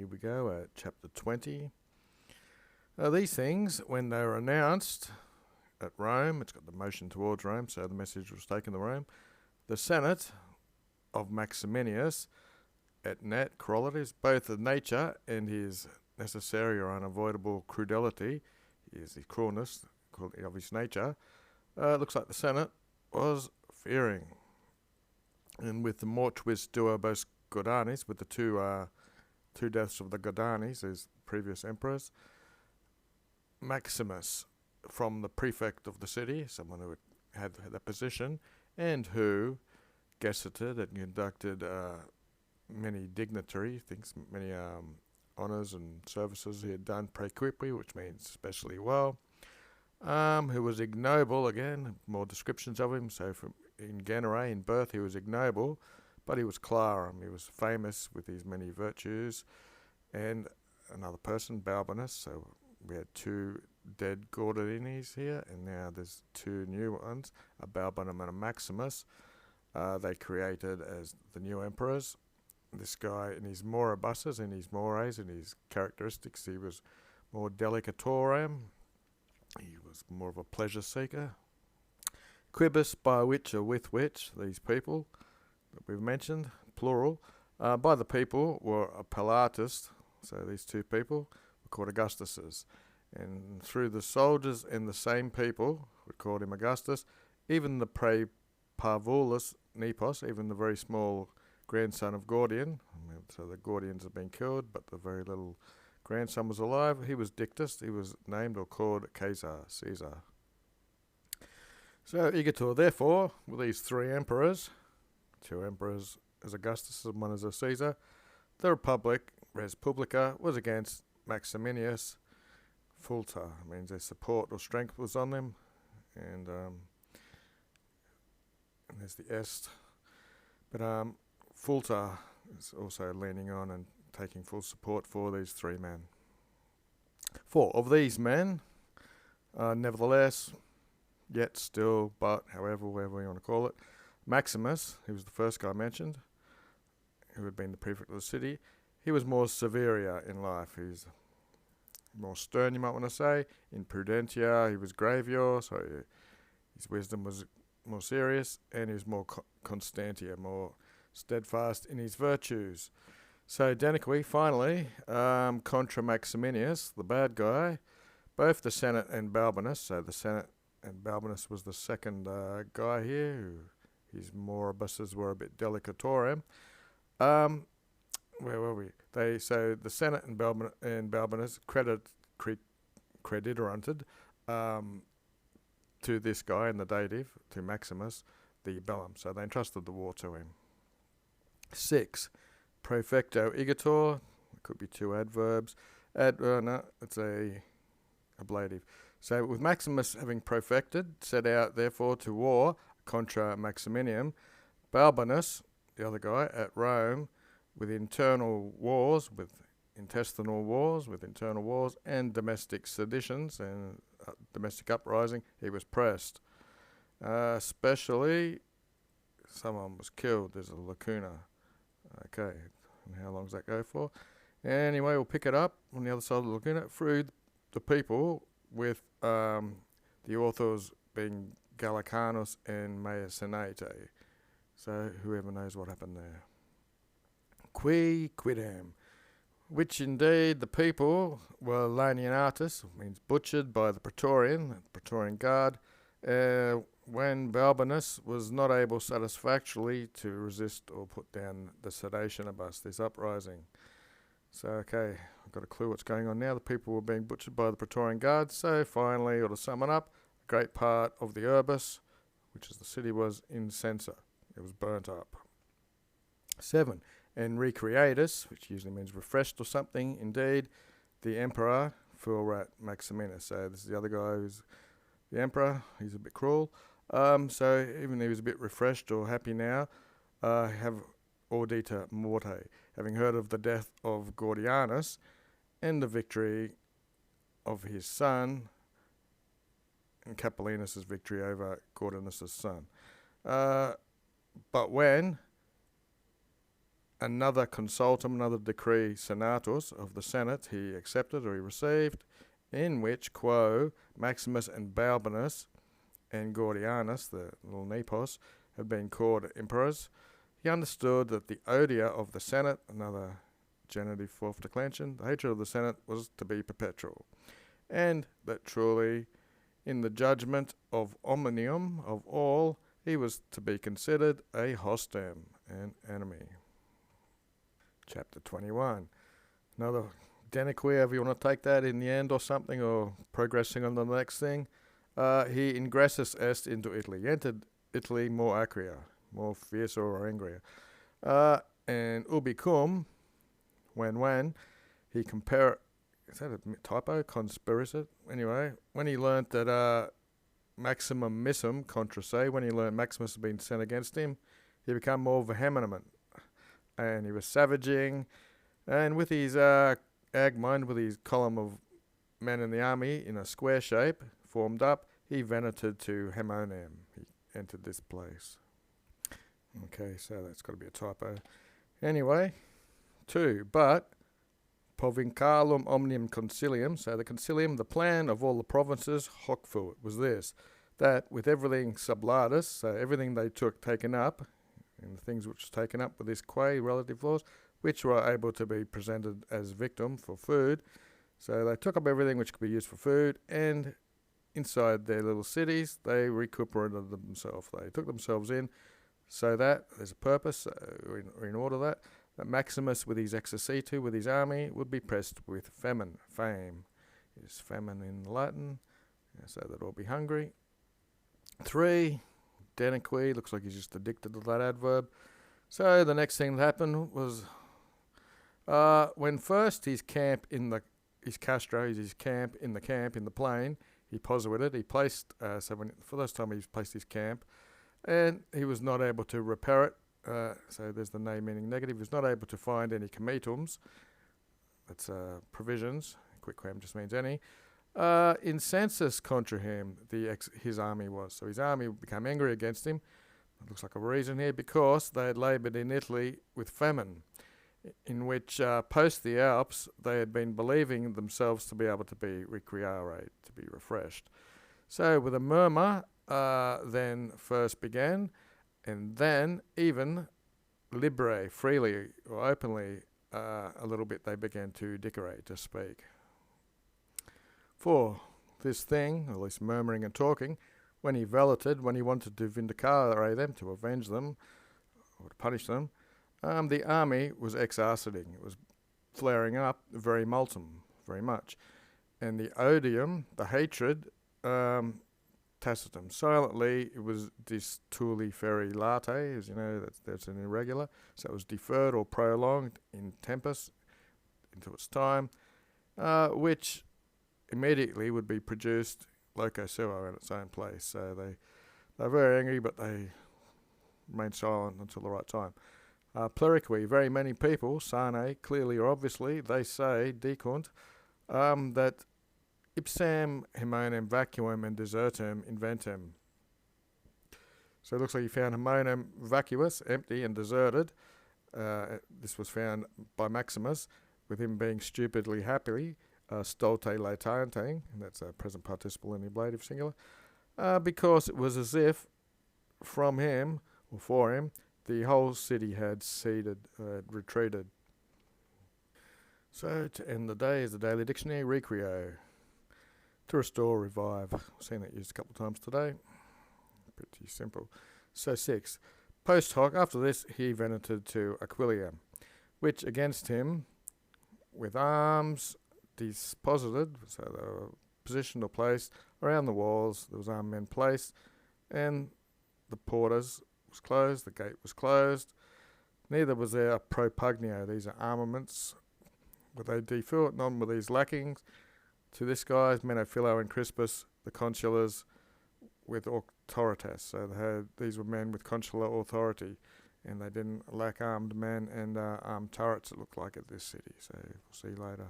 Here we go at chapter 20. These things, when they were announced at Rome, it's got the motion towards Rome, so the message was taken to Rome. The Senate of Maximinius et nat qualities, both of nature and his necessary or unavoidable crudelity, his cruelness of his nature, looks like the Senate was fearing. And with the mortuis duobos Gordanis, with the two deaths of the Gordanis, his previous emperors, Maximus, from the prefect of the city, someone who had that position, and who gazetted and conducted many dignitary things, many honours and services he had done praequipi, which means especially well, who was ignoble, again, more descriptions of him, so in genere, in birth, he was ignoble, but he was clarum, he was famous with his many virtues, and another person, Balbinus, so we had two dead Gordinis here, and now there's two new ones, a Balbinum and a Maximus. They created as the new emperors. This guy, in his moribusses, in his mores, in his characteristics, he was more delicatorem, he was more of a pleasure seeker. Quibus, by which or with which, these people that we've mentioned, plural, by the people were appellatus, so these two people were called Augustuses. And through the soldiers and the same people, we called him Augustus, even the praeparvulus Nepos, even the very small grandson of Gordian, so the Gordians have been killed, but the very little grandson was alive, he was Dictus, he was named or called Caesar. So Igator, therefore, with these three emperors, two emperors as Augustus and one as a Caesar, the Republic, res publica, was against Maximinius Fulta, means their support or strength was on them, and there's the est, but Fulta is also leaning on and taking full support for these three men. 4 of these men, nevertheless, yet still, but however, whatever you want to call it, Maximus, who was the first guy mentioned, who had been the prefect of the city, he was more severia in life. He's more stern, you might want to say. In prudentia, he was gravior, so his wisdom was more serious, and he was more constantia, more steadfast in his virtues. So Deniqui, finally, contra Maximinius, the bad guy, both the Senate and Balbinus, so the Senate and Balbinus was the second guy here, who his moribusses were a bit delicatorem. Where were we? So the Senate and Balbinus creditoranted to this guy in the dative, to Maximus, the bellum. So they entrusted the war to him. 6. Profecto Igator, it could be two adverbs. No, it's a ablative. So with Maximus having profected, set out therefore to war contra Maximinium, Balbinus, the other guy, at Rome, with internal wars, with intestinal wars, with internal wars, and domestic seditions and domestic uprising, he was pressed. Especially, someone was killed. There's a lacuna. Okay, and how long does that go for? Anyway, we'll pick it up on the other side of the lacuna through the people, with the authors being Gallicanus and Maecinate. So whoever knows what happened there. Qui quidam, which indeed the people were lanianatus, means butchered by the Praetorian Guard, when Balbinus was not able satisfactorily to resist or put down the sedationibus, this uprising. So, okay, I've got a clue what's going on now. The people were being butchered by the Praetorian Guard, so finally, or to sum it up, a great part of the urbis, which is the city, was incensa. It was burnt up. 7. And recreatus, which usually means refreshed or something, indeed, the emperor, Fulrat Maximinus. So this is the other guy who's the emperor. He's a bit cruel. So even though he was a bit refreshed or happy now, have audita morte, having heard of the death of Gordianus and the victory of his son, and Capellinus' victory over Gordianus' son. But when another consultum, another decree senatus of the Senate he accepted or he received, in which quo Maximus and Balbinus and Gordianus, the little Nepos, had been called emperors. He understood that the odia of the Senate, another genitive fourth declension, the hatred of the Senate was to be perpetual, and that truly, in the judgment of omnium, of all, he was to be considered a hostem, an enemy. Chapter 21. Another denique, if you want to take that in the end or something, or progressing on the next thing. He ingressus est into Italy. He entered Italy more acria, more fiercer or angrier. And ubicum, when he compare, is that a typo? Conspiracy? Anyway, when he learnt that maximum missum contra se, when he learnt Maximus had been sent against him, he became more vehement, and he was savaging, and with his agmind, with his column of men in the army in a square shape formed up, he venated to Haemonem. He entered this place. Okay, so that's got to be a typo. Anyway, 2. But provincialum omnium concilium, so the concilium, the plan of all the provinces, hoc fuit, was this, that with everything sublatus, so everything they took taken up, and the things which was taken up with this quae relative laws, which were able to be presented as victim for food. So they took up everything which could be used for food, and inside their little cities, they recuperated themselves. They took themselves in, so that there's a purpose, or in order that Maximus with his exercitu, with his army, would be pressed with famine. Fame is famine in Latin, so they'd all be hungry. 3, denique, looks like he's just addicted to that adverb. So the next thing that happened was when first his camp in the, his castro, his camp in the plain, he posited, he placed, so when, for the first time he placed his camp, and he was not able to repair it, so there's the name meaning negative, he was not able to find any cometums, that's provisions, quicquam just means any, incensus contra him, his army was. So his army became angry against him. It looks like a reason here, because they had laboured in Italy with famine, in which post the Alps they had been believing themselves to be able to be recreare, to be refreshed. So with a murmur then first began, and then even libere, freely or openly, a little bit they began to decorate, to speak. 4. This thing, or at least murmuring and talking, when he velated, when he wanted to vindicare them, to avenge them, or to punish them, the army was exarceting. It was flaring up very multum, very much. And the odium, the hatred, tacitum. Silently, it was dis tuli feri late, as you know, that's an irregular. So it was deferred or prolonged in tempus, into its time, which immediately would be produced loco suo in its own place. So they're very angry, but they remain silent until the right time. Pleriqui, very many people, sane, clearly or obviously, they say, dicunt, that ipsam haemonem vacuum and desertum inventem. So it looks like he found haemonem vacuous, empty and deserted. This was found by Maximus, with him being stupidly happy, stolte latente, and that's a present participle in the ablative singular, because it was as if from him, or for him, the whole city had retreated. So to end the day is the Daily Dictionary, recreo, to restore, revive. I've seen that used a couple of times today. Pretty simple. So 6. Post hoc, after this, he venated to Aquilia, which against him, with arms disposited, so they were positioned or placed around the walls, there was armed men placed, and the porters was closed, the gate was closed, neither was there a propugnio, these are armaments, were they defilt, none were these lackings. To this guys, Menophilo and Crispus, the consulars with auctoritas, so these were men with consular authority, and they didn't lack armed men and armed turrets, it looked like, at this city, so we'll see later.